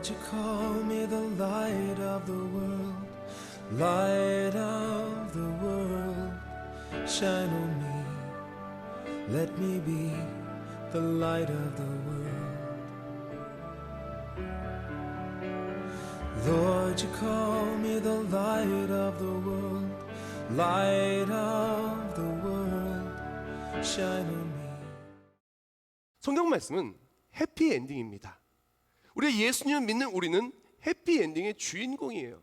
Lord, you call me the light of the world, light of the world, shine on me, let me be the light of the world. Lord, you call me the light of the world, light of the world, shine on me. 성경 말씀은 해피엔딩입니다. 우리 예수님을 믿는 우리는 해피엔딩의 주인공이에요.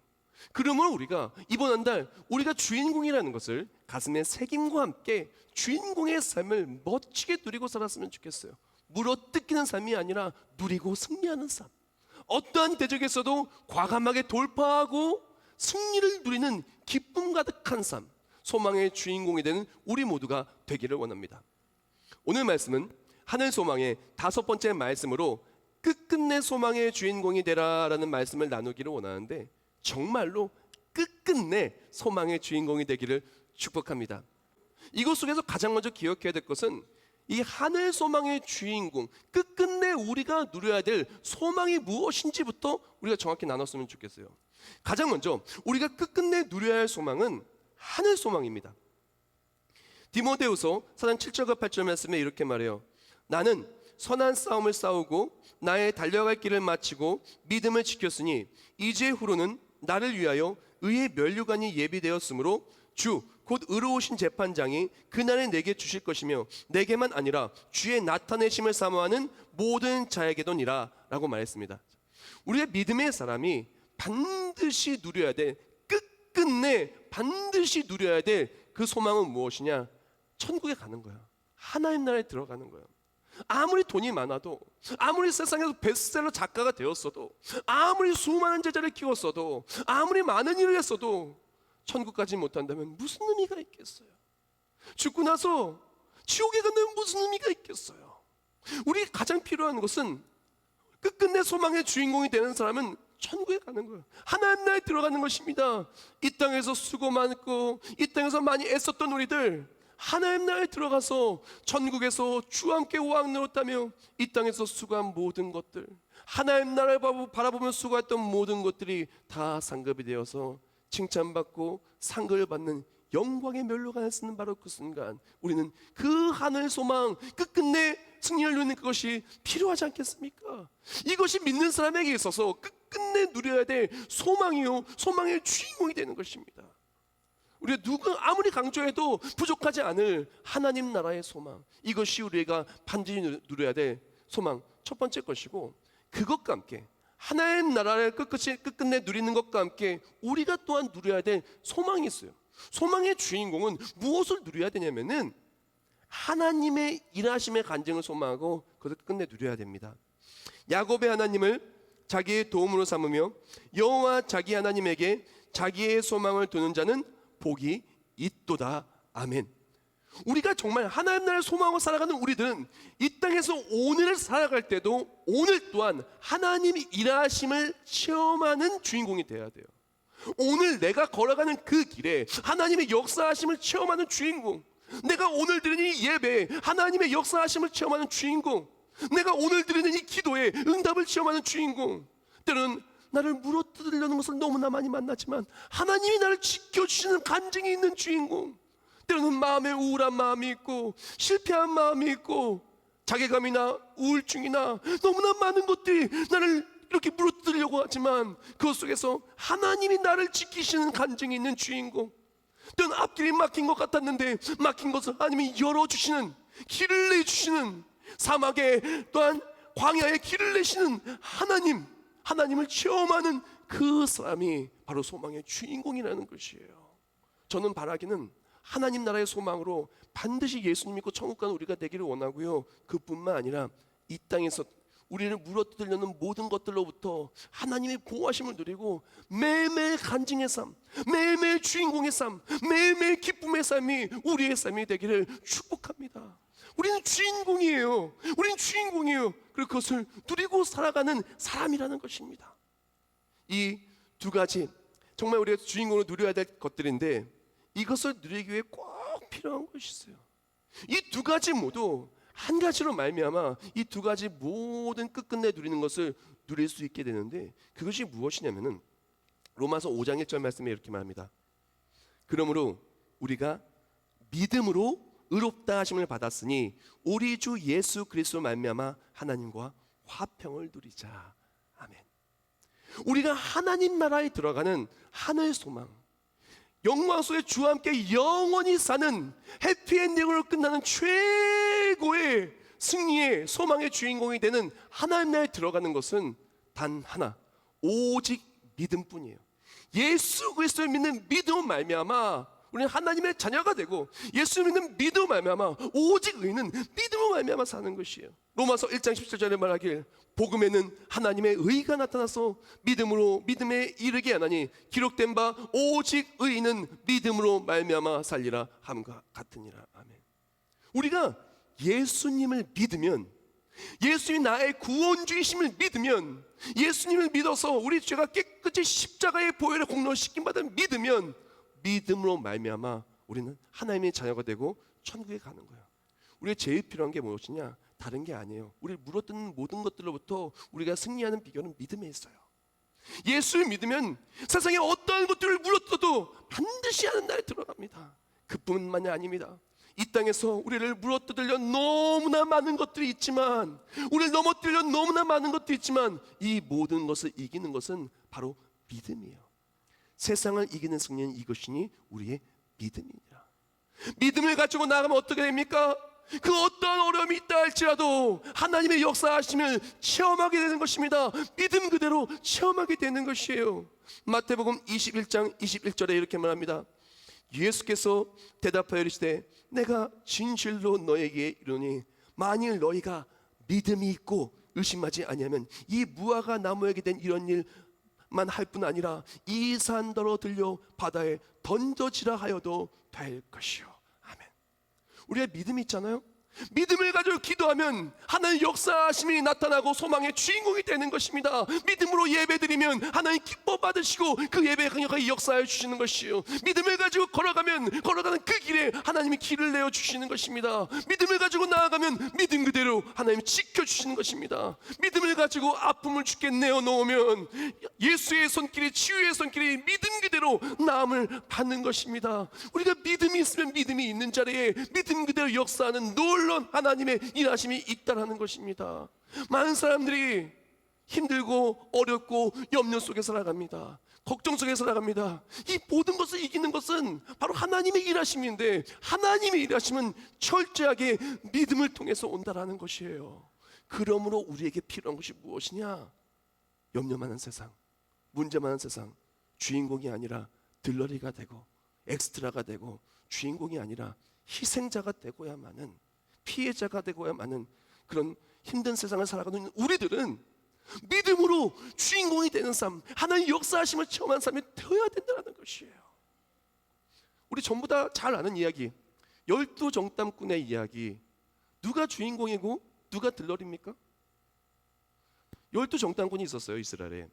그러므로 우리가 이번 한 달 우리가 주인공이라는 것을 가슴에 새김과 함께 주인공의 삶을 멋지게 누리고 살았으면 좋겠어요. 물어뜯기는 삶이 아니라 누리고 승리하는 삶. 어떠한 대적에서도 과감하게 돌파하고 승리를 누리는 기쁨 가득한 삶, 소망의 주인공이 되는 우리 모두가 되기를 원합니다. 오늘 말씀은 하늘 소망의 5번째 말씀으로 끝끝내 소망의 주인공이 되라라는 말씀을 나누기를 원하는데, 정말로 끝끝내 소망의 주인공이 되기를 축복합니다. 이것 속에서 가장 먼저 기억해야 될 것은 이 하늘 소망의 주인공, 끝끝내 우리가 누려야 될 소망이 무엇인지부터 우리가 정확히 나눴으면 좋겠어요. 가장 먼저 우리가 끝끝내 누려야 할 소망은 하늘 소망입니다. 디모데후서 4장 7절과 8절 말씀에 이렇게 말해요. 나는 선한 싸움을 싸우고 나의 달려갈 길을 마치고 믿음을 지켰으니 이제후로는 나를 위하여 의의 면류관이 예비되었으므로 주 곧 의로우신 재판장이 그날에 내게 주실 것이며 내게만 아니라 주의 나타내심을 사모하는 모든 자에게도니라 라고 말했습니다. 우리가 믿음의 사람이 반드시 누려야 될, 끝끝내 반드시 누려야 될 그 소망은 무엇이냐? 천국에 가는 거야. 하나님 나라에 들어가는 거야. 아무리 돈이 많아도, 아무리 세상에서 베스트셀러 작가가 되었어도, 아무리 수많은 제자를 키웠어도, 아무리 많은 일을 했어도 천국까지 못한다면 무슨 의미가 있겠어요? 죽고 나서 지옥에 간다면 무슨 의미가 있겠어요? 우리 가장 필요한 것은, 끝끝내 소망의 주인공이 되는 사람은 천국에 가는 거예요. 하나님 나라에 들어가는 것입니다. 이 땅에서 수고 많고 이 땅에서 많이 애썼던 우리들, 하나님 나라에 들어가서 천국에서 주와 함께 왕 노릇하며 이 땅에서 수고한 모든 것들, 하나님 나라를 바라보며 수고했던 모든 것들이 다 상급이 되어서 칭찬받고 상급을 받는 영광의 면류관을 쓰는 바로 그 순간, 우리는 그 하늘 소망, 끝끝내 승리를 누리는 그것이 필요하지 않겠습니까? 이것이 믿는 사람에게 있어서 끝끝내 누려야 될 소망이요, 소망의 주인공이 되는 것입니다. 우리가 아무리 강조해도 부족하지 않을 하나님 나라의 소망, 이것이 우리가 반드시 누려야 될 소망 첫 번째 것이고, 그것과 함께 하나님 나라를 끝끝내 누리는 것과 함께 우리가 또한 누려야 될 소망이 있어요. 소망의 주인공은 무엇을 누려야 되냐면은 하나님의 일하심의 간증을 소망하고 그것을 끝내 누려야 됩니다. 야곱의 하나님을 자기의 도움으로 삼으며 여호와 자기 하나님에게 자기의 소망을 두는 자는 복이 있도다. 아멘. 우리가 정말 하나님 나라의 소망으로 살아가는 우리들은 이 땅에서 오늘을 살아갈 때도 오늘 또한 하나님이 일하심을 체험하는 주인공이 되어야 돼요. 오늘 내가 걸어가는 그 길에 하나님의 역사하심을 체험하는 주인공, 내가 오늘 드리는 이 예배에 하나님의 역사하심을 체험하는 주인공, 내가 오늘 드리는 이 기도에 응답을 체험하는 주인공, 때로는 나를 물어뜯으려는 것을 너무나 많이 만나지만 하나님이 나를 지켜주시는 간증이 있는 주인공, 때로는 마음에 우울한 마음이 있고 실패한 마음이 있고 자괴감이나 우울증이나 너무나 많은 것들이 나를 이렇게 물어뜯으려고 하지만 그 속에서 하나님이 나를 지키시는 간증이 있는 주인공, 때로는 앞길이 막힌 것 같았는데 막힌 것을 하나님이 열어주시는, 길을 내주시는, 사막에 또한 광야에 길을 내시는 하나님을 체험하는 그 사람이 바로 소망의 주인공이라는 것이에요. 저는 바라기는 하나님 나라의 소망으로 반드시 예수님 믿고 천국 가는 우리가 되기를 원하고요, 그뿐만 아니라 이 땅에서 우리를 물어뜯으려는 모든 것들로부터 하나님의 보호하심을 누리고 매일매일 간증의 삶, 매일매일 주인공의 삶, 매일매일 기쁨의 삶이 우리의 삶이 되기를 축복합니다. 우리는 주인공이에요. 우리는 주인공이에요. 그리고 그것을 누리고 살아가는 사람이라는 것입니다. 이 두 가지 정말 우리가 주인공으로 누려야 될 것들인데, 이것을 누리기 위해 꼭 필요한 것이 있어요. 이 두 가지 모두 한 가지로 말미암아 이 두 가지 모든 끝끝내 누리는 것을 누릴 수 있게 되는데, 그것이 무엇이냐면은 로마서 5장 1절 말씀에 이렇게 말합니다. 그러므로 우리가 믿음으로 의롭다 하심을 받았으니 우리 주 예수 그리스도 말미암아 하나님과 화평을 누리자. 아멘. 우리가 하나님 나라에 들어가는 하늘 소망, 영광 속에 주와 함께 영원히 사는 해피엔딩으로 끝나는 최고의 승리의 소망의 주인공이 되는 하나님 나라에 들어가는 것은 단 하나, 오직 믿음뿐이에요. 예수 그리스도를 믿는 믿음 말미암아 우리는 하나님의 자녀가 되고, 예수 믿는 믿음 말미암아 오직 의는 믿음으로 말미암아 사는 것이에요. 로마서 1장 17절에 말하길 복음에는 하나님의 의가 나타나서 믿음에 이르게 하나니 기록된 바 오직 의는 믿음으로 말미암아 살리라 함과 같으니라. 아멘. 우리가 예수님을 믿으면, 예수님이 나의 구원주이심을 믿으면, 예수님을 믿어서 우리 죄가 깨끗이 십자가의 보혈에 공로시킴 받은 믿으면, 믿음으로 말미암아 우리는 하나님의 자녀가 되고 천국에 가는 거예요. 우리가 제일 필요한 게 무엇이냐? 다른 게 아니에요. 우리를 물어뜯는 모든 것들로부터 우리가 승리하는 비결은 믿음에 있어요. 예수를 믿으면 세상에 어떠한 것들을 물어뜯어도 반드시 하는 날에 들어갑니다. 그뿐만이 아닙니다. 이 땅에서 우리를 물어뜯으려 너무나 많은 것들이 있지만, 우리를 넘어뜨리려 너무나 많은 것들이 있지만, 이 모든 것을 이기는 것은 바로 믿음이에요. 세상을 이기는 승리는 이것이니 우리의 믿음이니라. 믿음을 가지고 나가면 어떻게 됩니까? 그 어떠한 어려움이 있다 할지라도 하나님의 역사하심을 체험하게 되는 것입니다. 믿음 그대로 체험하게 되는 것이에요. 마태복음 21장 21절에 이렇게 말합니다. 예수께서 대답하여 이르시되 내가 진실로 너에게 이르노니 만일 너희가 믿음이 있고 의심하지 아니하면 이 무화과 나무에게 된 이런 일만 할 뿐 아니라 이 산더러 들려 바다에 던져지라 하여도 될 것이요. 아멘. 우리가 믿음이 있잖아요. 믿음을 가지고 기도하면 하나님 역사하심이 나타나고 소망의 주인공이 되는 것입니다. 믿음으로 예배드리면 하나님 기뻐 받으시고 그 예배에 강력하게 역사해 주시는 것이요. 믿음을 가지고 걸어가면 걸어가는 그 길에 하나님이 길을 내어 주시는 것입니다. 믿음을 가지고 나아가면 믿음 그대로 하나님이 지켜주시는 것입니다. 믿음을 가지고 아픔을 주께 내어놓으면 예수의 손길이, 치유의 손길이 믿음 그대로 나음을 받는 것입니다. 우리가 믿음이 있으면 믿음이 있는 자리에 믿음 그대로 역사하는 놀라운 하나님의 일하심이 있다라는 것입니다. 많은 사람들이 힘들고 어렵고 염려 속에 살아갑니다. 걱정 속에 살아갑니다. 이 모든 것을 이기는 것은 바로 하나님의 일하심인데, 하나님의 일하심은 철저하게 믿음을 통해서 온다라는 것이에요. 그러므로 우리에게 필요한 것이 무엇이냐? 염려 많은 세상, 문제 많은 세상, 주인공이 아니라 들러리가 되고 엑스트라가 되고, 주인공이 아니라 희생자가 되고야만은, 피해자가 되고야만은 그런 힘든 세상을 살아가는 우리들은 믿음으로 주인공이 되는 삶, 하나님 역사하심을 체험한 삶이 되어야 된다는 것이에요. 우리 전부 다 잘 아는 이야기, 12정탐꾼의 이야기. 누가 주인공이고 누가 들러리입니까? 12정탐꾼이 있었어요. 이스라엘에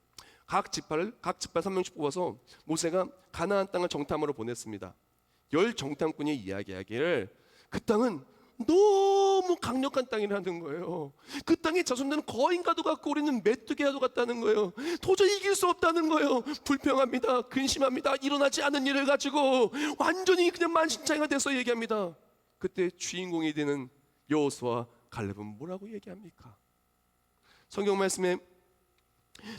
각 지파 3명씩 뽑아서 모세가 가나안 땅을 정탐으로 보냈습니다. 10정탐꾼이 이야기하기를 그 땅은 너무 강력한 땅이라는 거예요. 그 땅의 자손들은 거인과도 같고 우리는 메뚜기와도 같다는 거예요. 도저히 이길 수 없다는 거예요. 불평합니다. 근심합니다. 일어나지 않은 일을 가지고 완전히 그냥 만신창이가 돼서 얘기합니다. 그때 주인공이 되는 여호수아와 갈렙은 뭐라고 얘기합니까? 성경 말씀에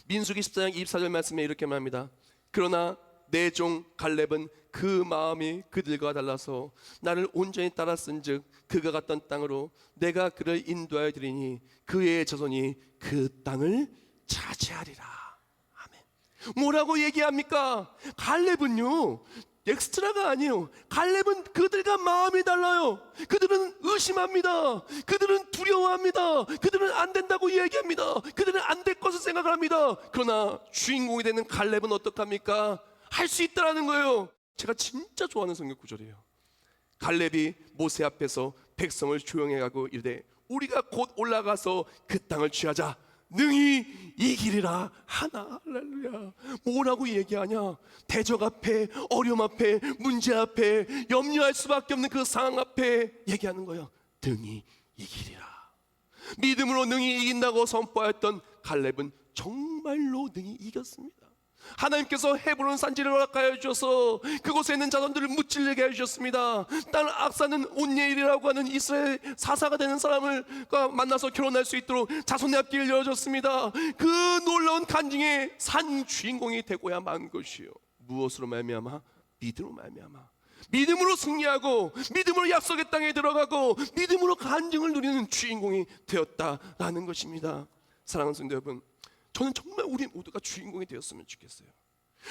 민수기 14장 24절 말씀에 이렇게 말합니다. 그러나 내 종 갈렙은 그 마음이 그들과 달라서 나를 온전히 따랐은즉 그가 갔던 땅으로 내가 그를 인도하여 드리니 그의 자손이 그 땅을 차지하리라. 아멘. 뭐라고 얘기합니까? 갈렙은요 엑스트라가 아니에요. 갈렙은 그들과 마음이 달라요. 그들은 의심합니다. 그들은 두려워합니다. 그들은 안 된다고 얘기합니다. 그들은 안 될 것을 생각을 합니다. 그러나 주인공이 되는 갈렙은 어떡합니까? 할 수 있다라는 거예요. 제가 진짜 좋아하는 성경 구절이에요. 갈렙이 모세 앞에서 백성을 조용해 가고 이르되 우리가 곧 올라가서 그 땅을 취하자. 능히 이기리라 하나. 할렐루야. 뭐라고 얘기하냐? 대적 앞에, 어려움 앞에, 문제 앞에, 염려할 수밖에 없는 그 상황 앞에 얘기하는 거예요. 능히 이기리라. 믿음으로 능히 이긴다고 선포하였던 갈렙은 정말로 능히 이겼습니다. 하나님께서 헤브론 산지를 허락하여 주셔서 그곳에 있는 자손들을 무찔리게 해주셨습니다. 딸 악사는 온예일이라고 하는 이스라엘 사사가 되는 사람을 만나서 결혼할 수 있도록 자손의 앞길을 열어줬습니다. 그 놀라운 간증의 산 주인공이 되고야 만 것이요. 무엇으로 말미암아? 믿음으로 말미암아. 믿음으로 승리하고 믿음으로 약속의 땅에 들어가고 믿음으로 간증을 누리는 주인공이 되었다라는 것입니다. 사랑하는 성도 여러분, 저는 정말 우리 모두가 주인공이 되었으면 좋겠어요.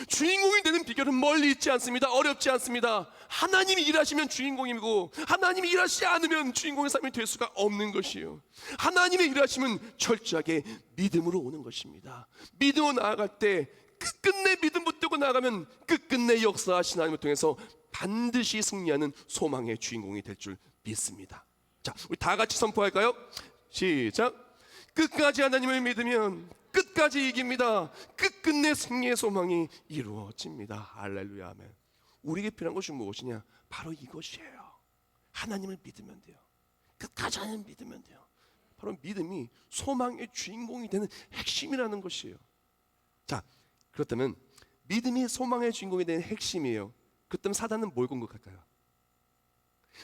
주인공이 되는 비결은 멀리 있지 않습니다. 어렵지 않습니다. 하나님이 일하시면 주인공이고 하나님이 일하시지 않으면 주인공의 삶이 될 수가 없는 것이에요. 하나님이 일하시면 철저하게 믿음으로 오는 것입니다. 믿음으로 나아갈 때 끝끝내 믿음 붙들고 나아가면 끝끝내 역사하신 하나님을 통해서 반드시 승리하는 소망의 주인공이 될 줄 믿습니다. 자, 우리 다 같이 선포할까요? 시작. 끝까지 하나님을 믿으면 끝까지 이깁니다. 끝끝내 승리의 소망이 이루어집니다. 할렐루야, 아멘. 우리에게 필요한 것이 무엇이냐? 바로 이것이에요. 하나님을 믿으면 돼요. 끝까지 하나님을 믿으면 돼요. 바로 믿음이 소망의 주인공이 되는 핵심이라는 것이에요. 자, 그렇다면 믿음이 소망의 주인공이 되는 핵심이에요. 그렇다면 사단은 뭘 공격할까요?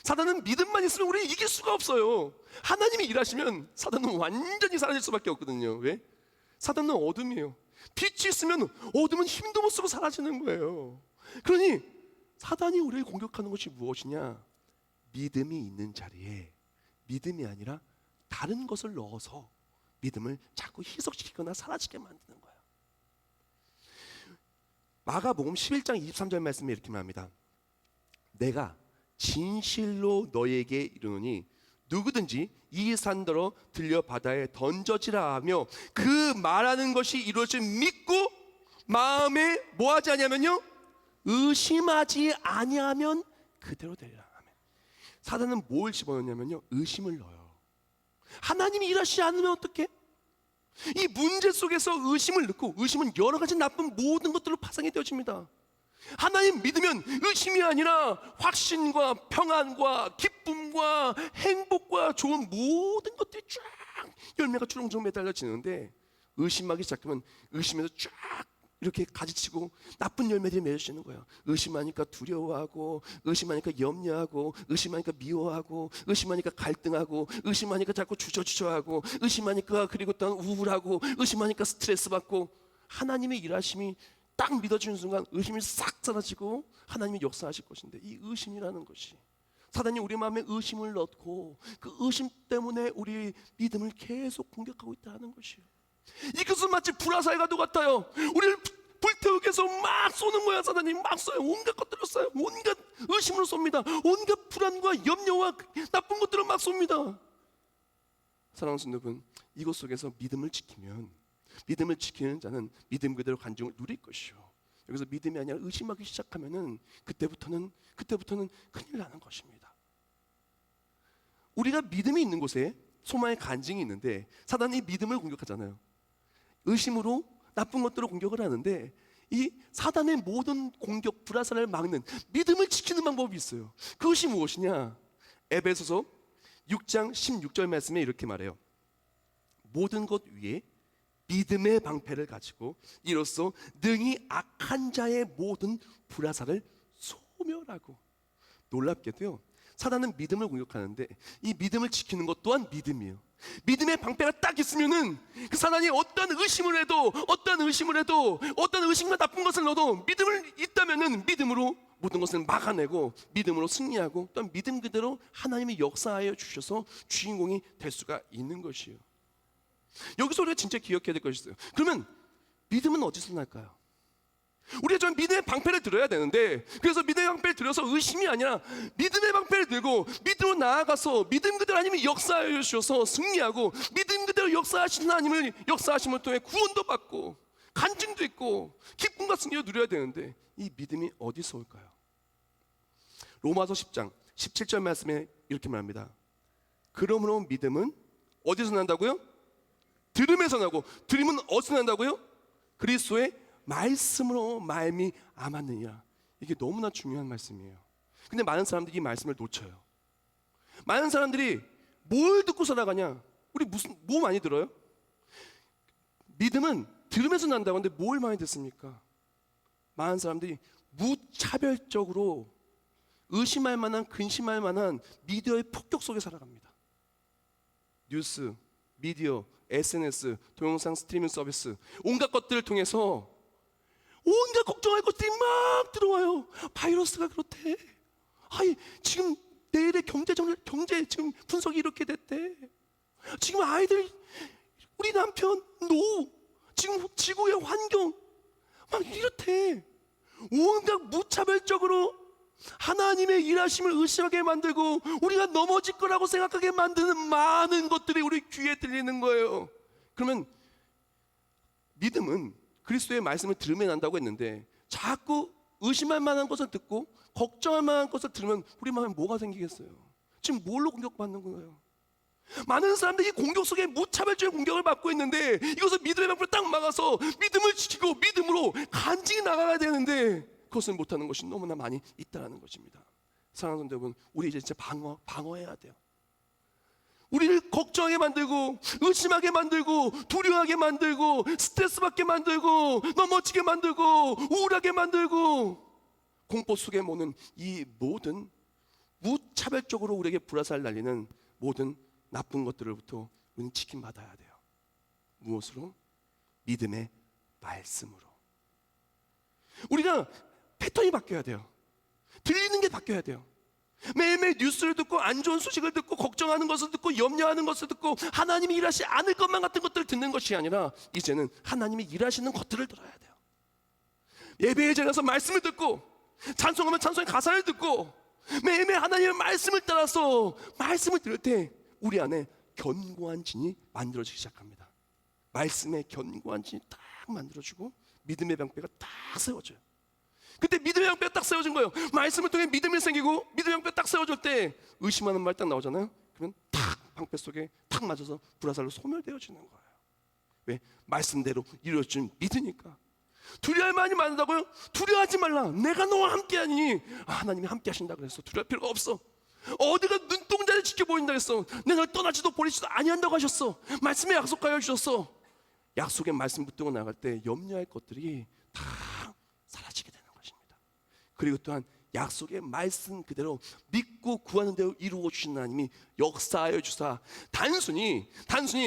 사단은 믿음만 있으면 우리는 이길 수가 없어요. 하나님이 일하시면 사단은 완전히 사라질 수밖에 없거든요. 왜? 사단은 어둠이에요. 빛이 있으면 어둠은 힘도 못 쓰고 사라지는 거예요. 그러니 사단이 우리를 공격하는 것이 무엇이냐? 믿음이 있는 자리에 믿음이 아니라 다른 것을 넣어서 믿음을 자꾸 희석시키거나 사라지게 만드는 거예요. 마가복음 11장 23절 말씀에 이렇게 말합니다. 내가 진실로 너에게 이르노니 누구든지 이 산더러 들려 바다에 던져지라 하며 그 말하는 것이 이루어질 믿고 마음에 뭐하지 아니하면요? 의심하지 아니하면 그대로 되리라. 사단은 뭘 집어넣냐면요, 의심을 넣어요. 하나님이 일하시지 않으면 어떻게? 이 문제 속에서 의심을 넣고, 의심은 여러 가지 나쁜 모든 것들로 파생이 되어집니다. 하나님 믿으면 의심이 아니라 확신과 평안과 기쁨과 행복과 좋은 모든 것들이 쫙 열매가 주렁주렁 매달려지는데, 의심하기 시작하면 의심에서 쫙 이렇게 가지치고 나쁜 열매들이 맺어지는 거예요. 의심하니까 두려워하고, 의심하니까 염려하고, 의심하니까 미워하고, 의심하니까 갈등하고, 의심하니까 자꾸 주저주저하고, 의심하니까 그리고 또 우울하고, 의심하니까 스트레스 받고. 하나님의 일하심이 딱 믿어지는 순간 의심이 싹 사라지고 하나님이 역사하실 것인데, 이 의심이라는 것이 사단이 우리 마음에 의심을 넣고 그 의심 때문에 우리의 믿음을 계속 공격하고 있다는 것이에요. 이것은 마치 불화살과도 같아요. 우리를 불태우기 위해서 막 쏘는 거야. 사단이 막 쏴요. 온갖 것들을 쏴요. 온갖 의심으로 쏩니다. 온갖 불안과 염려와 나쁜 것들을 막 쏩니다. 사랑하는 성도 여러분, 이것 속에서 믿음을 지키면, 믿음을 지키는 자는 믿음 그대로 간증을 누릴 것이요. 여기서 믿음이 아니라 의심하기 시작하면은 그때부터는 큰일 나는 것입니다. 우리가 믿음이 있는 곳에 소망의 간증이 있는데 사단이 믿음을 공격하잖아요. 의심으로 나쁜 것들을 공격을 하는데, 이 사단의 모든 공격, 불화살을 막는 믿음을 지키는 방법이 있어요. 그것이 무엇이냐? 에베소서 6장 16절 말씀에 이렇게 말해요. 모든 것 위에 믿음의 방패를 가지고 이로써 능히 악한 자의 모든 불화살을 소멸하고. 놀랍게도요, 사단은 믿음을 공격하는데 이 믿음을 지키는 것 또한 믿음이에요. 믿음의 방패가 딱 있으면은 그 사단이 어떤 의심을 해도 어떤 의심과 나쁜 것을 넣어도 믿음을 있다면은 믿음으로 모든 것을 막아내고 믿음으로 승리하고, 또한 믿음 그대로 하나님이 역사하여 주셔서 주인공이 될 수가 있는 것이에요. 여기서 우리가 진짜 기억해야 될 것이 있어요. 그러면 믿음은 어디서 날까요? 우리가 좀 믿음의 방패를 들어야 되는데, 그래서 믿음의 방패를 들어서 의심이 아니라 믿음의 방패를 들고 믿음으로 나아가서 믿음 그대로 하나님이 역사하여 주셔서 승리하고, 믿음 그대로 역사하시는 하나님을 역사하심을 통해 구원도 받고 간증도 있고 기쁨과 승리를 누려야 되는데, 이 믿음이 어디서 올까요? 로마서 10장 17절 말씀에 이렇게 말합니다. 그러므로 믿음은 어디서 난다고요? 들음에서 나고, 들음은 어디서 난다고요? 그리스도의 말씀으로 말미암았느니라. 이게 너무나 중요한 말씀이에요. 근데 많은 사람들이 이 말씀을 놓쳐요. 많은 사람들이 뭘 듣고 살아가냐? 우리 뭐 많이 들어요? 믿음은 들으면서 난다고 하는데 뭘 많이 듣습니까? 많은 사람들이 무차별적으로 의심할 만한, 근심할 만한 미디어의 폭격 속에 살아갑니다. 뉴스, 미디어, SNS, 동영상 스트리밍 서비스, 온갖 것들을 통해서 온갖 걱정할 것들이 막 들어와요. 바이러스가 그렇대. 아이, 지금 내일의 경제 지금 분석이 이렇게 됐대. 지금 아이들, 우리 남편, 노후, 지금 지구의 환경 막 이렇대. 온갖 무차별적으로 하나님의 일하심을 의심하게 만들고 우리가 넘어질 거라고 생각하게 만드는 많은 것들이 우리 귀에 들리는 거예요. 그러면 믿음은 그리스도의 말씀을 들으면 안다고 했는데 자꾸 의심할 만한 것을 듣고 걱정할 만한 것을 들으면 우리 마음에 뭐가 생기겠어요? 지금 뭘로 공격받는 거예요? 많은 사람들이 공격 속에 무차별적인 공격을 받고 있는데 이것을 믿음의 방법으로 딱 막아서 믿음을 지키고 믿음으로 간증히 나가야 되는데 그것을 못하는 것이 너무나 많이 있다는 것입니다. 사랑하는 성도 여러분, 우리 이제 진짜 방어해야 돼요. 우리를 걱정하게 만들고 의심하게 만들고 두려워하게 만들고 스트레스 받게 만들고 넘어지게 만들고 우울하게 만들고 공포 속에 모는 이 모든 무차별적으로 우리에게 불화살 날리는 모든 나쁜 것들로부터 우리는 지킴받아야 돼요. 무엇으로? 믿음의 말씀으로. 우리가 패턴이 바뀌어야 돼요. 들리는 게 바뀌어야 돼요. 매일매일 뉴스를 듣고 안 좋은 소식을 듣고 걱정하는 것을 듣고 염려하는 것을 듣고 하나님이 일하시지 않을 것만 같은 것들을 듣는 것이 아니라 이제는 하나님이 일하시는 것들을 들어야 돼요. 예배에 나가서 말씀을 듣고 찬송하면 찬송의 가사를 듣고 매일매일 하나님의 말씀을 따라서 말씀을 들을 때 우리 안에 견고한 진이 만들어지기 시작합니다. 말씀의 견고한 진이 딱 만들어지고 믿음의 방패가 딱 세워져요. 그때 믿음의 방패가 딱 세워진 거예요. 말씀을 통해 믿음이 생기고 믿음의 방패가 딱 세워질 때 의심하는 말 딱 나오잖아요. 그러면 탁 방패 속에 탁 맞아서 불화살로 소멸되어지는 거예요. 왜? 말씀대로 이루어진 믿으니까. 두려워할 만이 많다고요? 두려워하지 말라. 내가 너와 함께하니. 하나님이 함께하신다 그랬어. 두려워할 필요가 없어. 어디가 눈동자를 지켜보인다 했어. 내가 널 떠나지도 버리지도 아니한다고 하셨어. 말씀에 약속하여 주셨어. 약속의 말씀 붙들고 나갈 때 염려할 것들이 다 사라지게 되는 것입니다. 그리고 또한 약속의 말씀 그대로 믿고 구하는 대로 이루어 주신 하나님이 역사하여 주사 단순히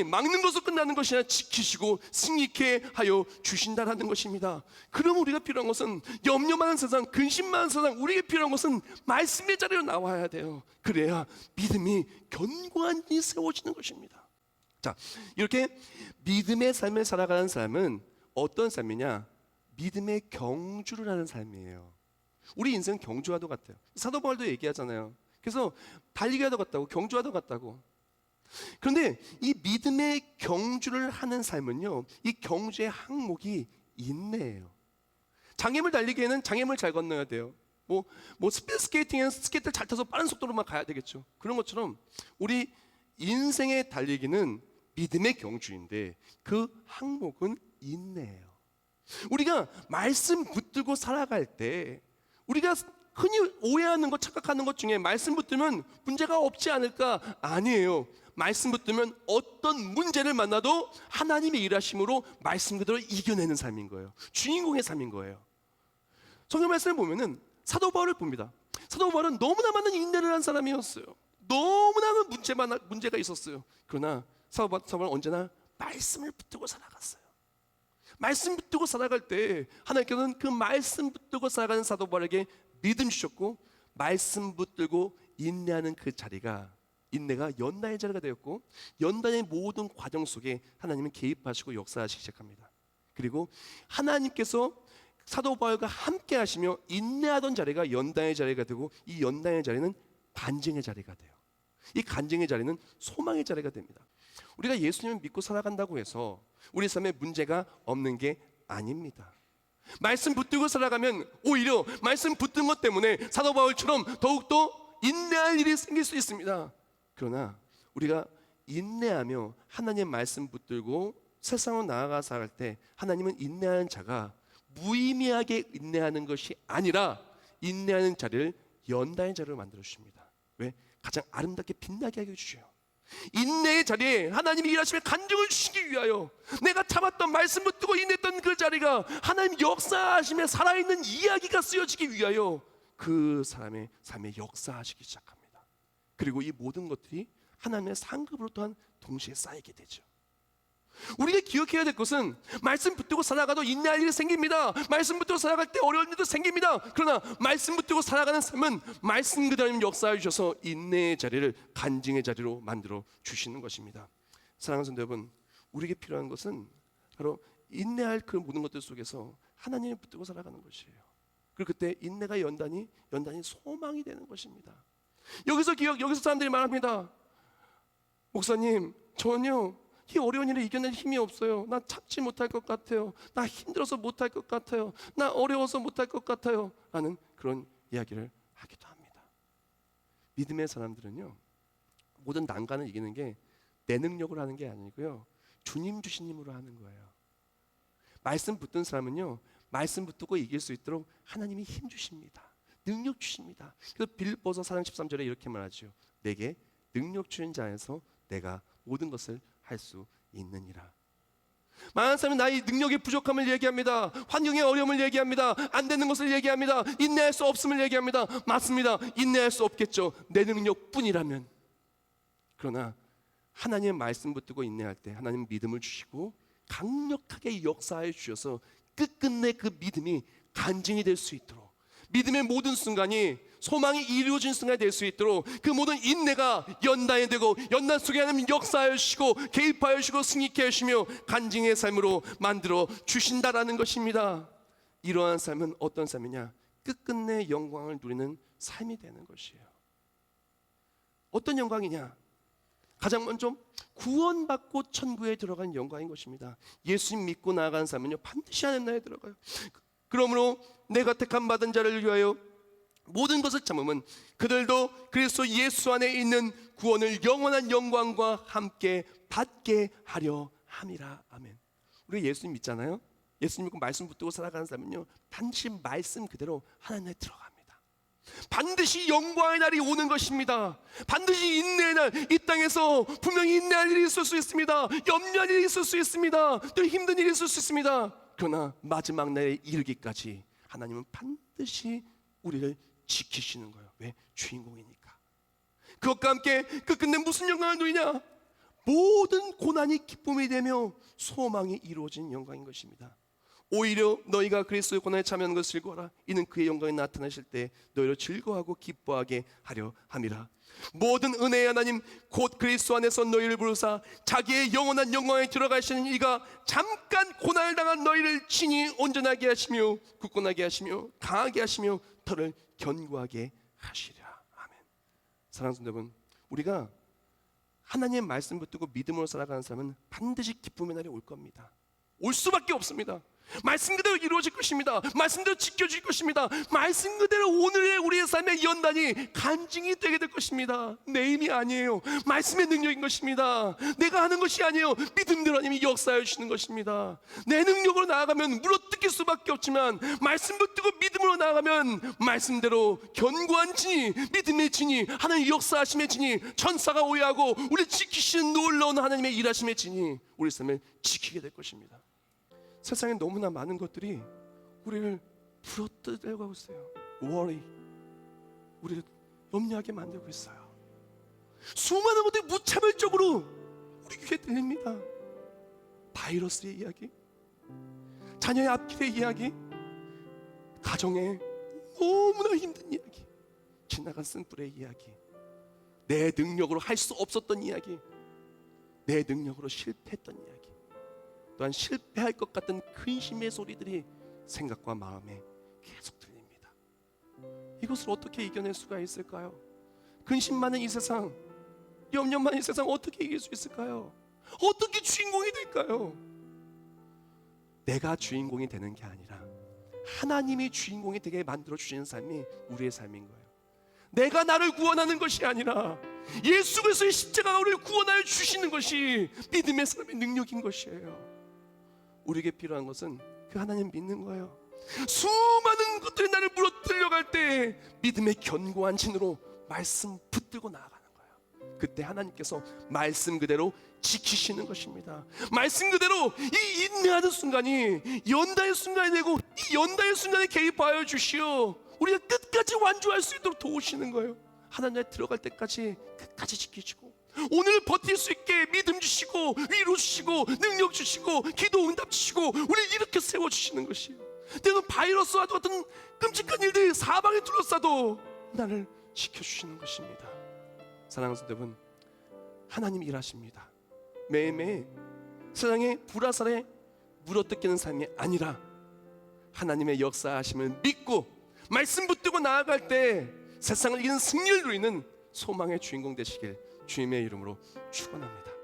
막는 것으로 끝나는 것이 아니라 지키시고 승리케 하여 주신다라는 것입니다. 그럼 우리가 필요한 것은 염려 많은 세상, 근심 많은 세상, 우리에게 필요한 것은 말씀의 자리로 나와야 돼요. 그래야 믿음이 견고한 이 세워지는 것입니다. 자, 이렇게 믿음의 삶을 살아가는 삶은 어떤 삶이냐? 믿음의 경주를 하는 삶이에요. 우리 인생은 경주와도 같아요. 사도 바울도 얘기하잖아요. 그래서 달리기와도 같다고, 경주와도 같다고. 그런데 이 믿음의 경주를 하는 삶은요, 이 경주의 항목이 인내예요. 장애물 달리기에는 장애물 잘 건너야 돼요. 뭐 스피드 스케이팅에는 스케이트를 잘 타서 빠른 속도로만 가야 되겠죠. 그런 것처럼 우리 인생의 달리기는 믿음의 경주인데 그 항목은 인내예요. 우리가 말씀 붙들고 살아갈 때 우리가 흔히 오해하는 것, 착각하는 것 중에 말씀 붙들면 문제가 없지 않을까? 아니에요. 말씀 붙들면 어떤 문제를 만나도 하나님의 일하심으로 말씀 그대로 이겨내는 삶인 거예요. 주인공의 삶인 거예요. 성경 말씀을 보면은 사도 바울을 봅니다. 사도 바울은 너무나 많은 인내를 한 사람이었어요. 너무나 많은 문제가 있었어요. 그러나 사도 바울은 언제나 말씀을 붙들고 살아갔어요. 말씀 붙들고 살아갈 때 하나님께서는 그 말씀 붙들고 살아가는 사도 바울에게 믿음 주셨고 말씀 붙들고 인내하는 그 자리가 인내가 연단의 자리가 되었고 연단의 모든 과정 속에 하나님은 개입하시고 역사하시기 시작합니다. 그리고 하나님께서 사도 바울과 함께 하시며 인내하던 자리가 연단의 자리가 되고 이 연단의 자리는 간증의 자리가 돼요. 이 간증의 자리는 소망의 자리가 됩니다. 우리가 예수님을 믿고 살아간다고 해서 우리 삶에 문제가 없는 게 아닙니다. 말씀 붙들고 살아가면 오히려 말씀 붙든 것 때문에 사도 바울처럼 더욱더 인내할 일이 생길 수 있습니다. 그러나 우리가 인내하며 하나님의 말씀 붙들고 세상으로 나아가 살아갈 때 하나님은 인내하는 자가 무의미하게 인내하는 것이 아니라 인내하는 자를 연단의 자리로 만들어 주십니다. 왜? 가장 아름답게 빛나게 하게 해주셔요. 인내의 자리에 하나님이 일하시며 간증을 주시기 위하여, 내가 참았던, 말씀 붙들고 인내했던 그 자리가 하나님 역사하시며 살아있는 이야기가 쓰여지기 위하여 그 사람의 삶에 역사하시기 시작합니다. 그리고 이 모든 것들이 하나님의 상급으로 또한 동시에 쌓이게 되죠. 우리가 기억해야 될 것은, 말씀 붙들고 살아가도 인내할 일이 생깁니다. 말씀 붙들고 살아갈 때 어려운 일도 생깁니다. 그러나 말씀 붙들고 살아가는 삶은 말씀 그대로 역사해 주셔서 인내의 자리를 간증의 자리로 만들어 주시는 것입니다. 사랑하는 성도 여러분, 우리에게 필요한 것은 바로 인내할 그 모든 것들 속에서 하나님을 붙들고 살아가는 것이에요. 그리고 그때 인내가 연단이 소망이 되는 것입니다. 여기서 사람들이 말합니다. 목사님, 저는요 이 어려운 일을 이겨낼 힘이 없어요. 나 참지 못할 것 같아요. 나 힘들어서 못할 것 같아요. 나 어려워서 못할 것 같아요. 라는 그런 이야기를 하기도 합니다. 믿음의 사람들은요, 모든 난관을 이기는 게 내 능력으로 하는 게 아니고요, 주님 주신 힘으로 하는 거예요. 말씀 붙든 사람은요, 말씀 붙들고 이길 수 있도록 하나님이 힘 주십니다. 능력 주십니다. 그래서 빌립보서 4장 13절에 이렇게 말하죠. 내게 능력 주신 자 안에서 내가 모든 것을 할 수 있느니라. 많은 사람은 나의 능력의 부족함을 얘기합니다. 환경의 어려움을 얘기합니다. 안 되는 것을 얘기합니다. 인내할 수 없음을 얘기합니다. 맞습니다. 인내할 수 없겠죠, 내 능력뿐이라면. 그러나 하나님의 말씀 붙들고 인내할 때 하나님 믿음을 주시고 강력하게 역사해 주셔서 끝끝내 그 믿음이 간증이 될 수 있도록, 믿음의 모든 순간이 소망이 이루어진 순간이 될 수 있도록 그 모든 인내가 연단이 되고, 연단 속에 하나님 역사하여 주시고 개입하여 주시고 승리케 하시며 간증의 삶으로 만들어 주신다라는 것입니다. 이러한 삶은 어떤 삶이냐? 끝끝내 영광을 누리는 삶이 되는 것이에요. 어떤 영광이냐? 가장 먼저 구원받고 천국에 들어간 영광인 것입니다. 예수님 믿고 나아가는 삶은요, 반드시 하나님 나라에 들어가요. 그러므로 내가 택함 받은 자를 위하여 모든 것을 참으면 그들도 그리스도 예수 안에 있는 구원을 영원한 영광과 함께 받게 하려 함이라. 아멘. 우리 예수님 믿잖아요. 예수님 믿고 말씀 붙들고 살아가는 사람은요, 반드시 말씀 그대로 하나님 나라에 들어갑니다. 반드시 영광의 날이 오는 것입니다. 반드시 인내의 날, 이 땅에서 분명히 인내할 일이 있을 수 있습니다. 염려할 일이 있을 수 있습니다. 또 힘든 일이 있을 수 있습니다. 그러나 마지막 날에 이르기까지 하나님은 반드시 우리를 지키시는 거예요. 왜? 주인공이니까. 그것과 함께 끝끝내 무슨 영광을 누리냐? 모든 고난이 기쁨이 되며 소망이 이루어진 영광인 것입니다. 오히려 너희가 그리스도의 고난에 참여하는 것을 즐거워하라. 이는 그의 영광이 나타나실 때 너희를 즐거워하고 기뻐하게 하려 함이라. 모든 은혜의 하나님 곧 그리스도 안에서 너희를 부르사 자기의 영원한 영광에 들어가시는 이가 잠깐 고난을 당한 너희를 친히 온전하게 하시며 굳건하게 하시며 강하게 하시며 터를 견고하게 하시리라. 아멘. 사랑하는 성도 여러분, 우리가 하나님의 말씀 붙들고 믿음으로 살아가는 사람은 반드시 기쁨의 날이 올 겁니다. 올 수밖에 없습니다. 말씀 그대로 이루어질 것입니다. 말씀대로 지켜질 것입니다. 말씀 그대로 오늘의 우리의 삶의 연단이 간증이 되게 될 것입니다. 내 힘이 아니에요. 말씀의 능력인 것입니다. 내가 하는 것이 아니에요. 믿음대로 하나님이 역사해 주시는 것입니다. 내 능력으로 나아가면 물어뜯길 수밖에 없지만, 말씀 붙들고 믿음으로 나아가면 말씀대로 견고한 진이, 믿음의 진이, 하나님의 역사하심의 진이, 천사가 오해하고 우리 지키시는 놀라운 하나님의 일하심의 진이 우리 삶을 지키게 될 것입니다. 세상에 너무나 많은 것들이 우리를 불어뜯으려고 있어요. worry, 우리를 염려하게 만들고 있어요. 수많은 것들이 무차별적으로 우리 귀에 들립니다. 바이러스의 이야기, 자녀의 앞길의 이야기, 가정의 너무나 힘든 이야기, 지나간 쓴불의 이야기, 내 능력으로 할 수 없었던 이야기, 내 능력으로 실패했던 이야기, 또한 실패할 것 같은 근심의 소리들이 생각과 마음에 계속 들립니다. 이것을 어떻게 이겨낼 수가 있을까요? 근심 많은 이 세상, 염려 많은 이 세상 어떻게 이길 수 있을까요? 어떻게 주인공이 될까요? 내가 주인공이 되는 게 아니라 하나님이 주인공이 되게 만들어 주시는 삶이 우리의 삶인 거예요. 내가 나를 구원하는 것이 아니라 예수 그리스도의 십자가가 우리를 구원하여 주시는 것이 믿음의 사람의 능력인 것이에요. 우리에게 필요한 것은 그 하나님 믿는 거예요. 수많은 것들이 나를 물어들려갈 때 믿음의 견고한 진으로 말씀 붙들고 나아가는 거예요. 그때 하나님께서 말씀 그대로 지키시는 것입니다. 말씀 그대로 이 인내하는 순간이 연다의 순간이 되고, 이 연다의 순간에 개입하여 주시어 우리가 끝까지 완주할 수 있도록 도우시는 거예요. 하나님 나라에 들어갈 때까지 끝까지 지키시고, 오늘 버틸 수 있게 믿음 주시고, 위로 주시고, 능력 주시고, 기도 응답 주시고, 우리를 이렇게 세워주시는 것이에요. 때로는 바이러스와 같은 끔찍한 일들이 사방에 둘러싸도 나를 지켜주시는 것입니다. 사랑하는 성도 여러분, 하나님이 일하십니다. 매일매일 세상의 불화살에 물어뜯기는 삶이 아니라 하나님의 역사하심을 믿고 말씀 붙들고 나아갈 때 세상을 이기는 승리를 누리는 소망의 주인공 되시길 주님의 이름으로 축원합니다.